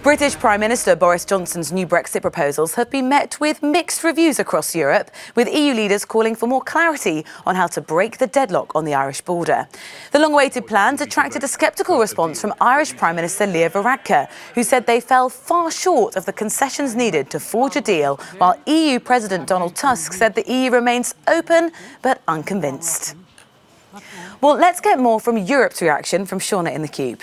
British Prime Minister Boris Johnson's new Brexit proposals have been met with mixed reviews across Europe, with EU leaders calling for more clarity on how to break the deadlock on the Irish border. The long-awaited plans attracted a sceptical response from Irish Prime Minister Leo Varadkar, who said they fell far short of the concessions needed to forge a deal, while EU President Donald Tusk said the EU remains open but unconvinced. Well, let's get more from Europe's reaction from Shauna in the Cube.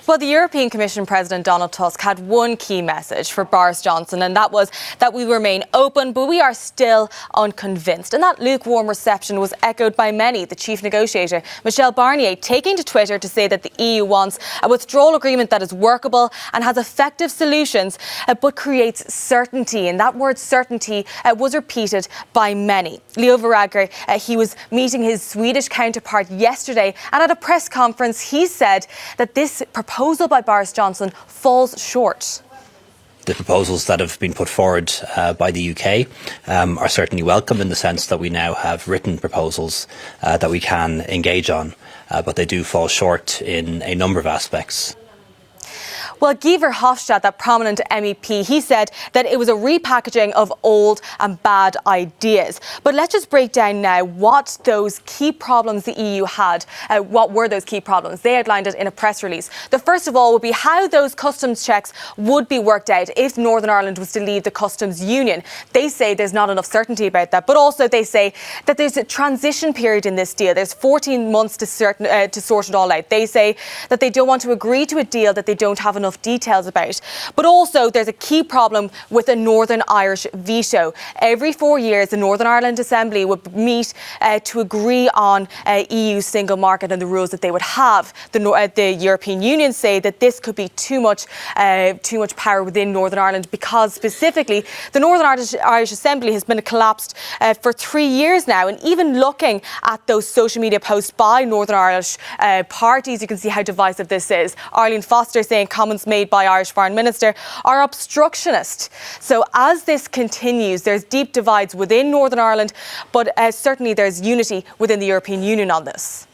Well, the European Commission President Donald Tusk had one key message for Boris Johnson, and that was that we remain open, but we are still unconvinced. And that lukewarm reception was echoed by many, the chief negotiator, Michel Barnier, taking to Twitter to say that the EU wants a withdrawal agreement that is workable and has effective solutions, but creates certainty. And that word certainty was repeated by many. Leo Varadkar, he was meeting his Swedish counterpart yesterday, and at a press conference, he said that this proposal by Boris Johnson falls short. The proposals that have been put forward by the UK are certainly welcome in the sense that we now have written proposals that we can engage on, but they do fall short in a number of aspects. Well, Guy Verhofstadt, that prominent MEP, he said that it was a repackaging of old and bad ideas. But let's just break down now what those key problems the EU had. What were those key problems? They outlined it in a press release. The first of all would be how those customs checks would be worked out if Northern Ireland was to leave the customs union. They say there's not enough certainty about that, but also they say that there's a transition period in this deal. There's 14 months to sort it all out. They say that they don't want to agree to a deal that they don't have enough details about. But also there's a key problem with a Northern Irish veto. Every 4 years the Northern Ireland Assembly would meet to agree on EU single market and the rules that they would have. The European Union say that this could be too much power within Northern Ireland, because specifically the Northern Irish Assembly has been collapsed for 3 years now. And even looking at those social media posts by Northern Irish parties, you can see how divisive this is. Arlene Foster saying comments made by Irish Foreign Minister are obstructionist. So as this continues, there's deep divides within Northern Ireland, but certainly there's unity within the European Union on this.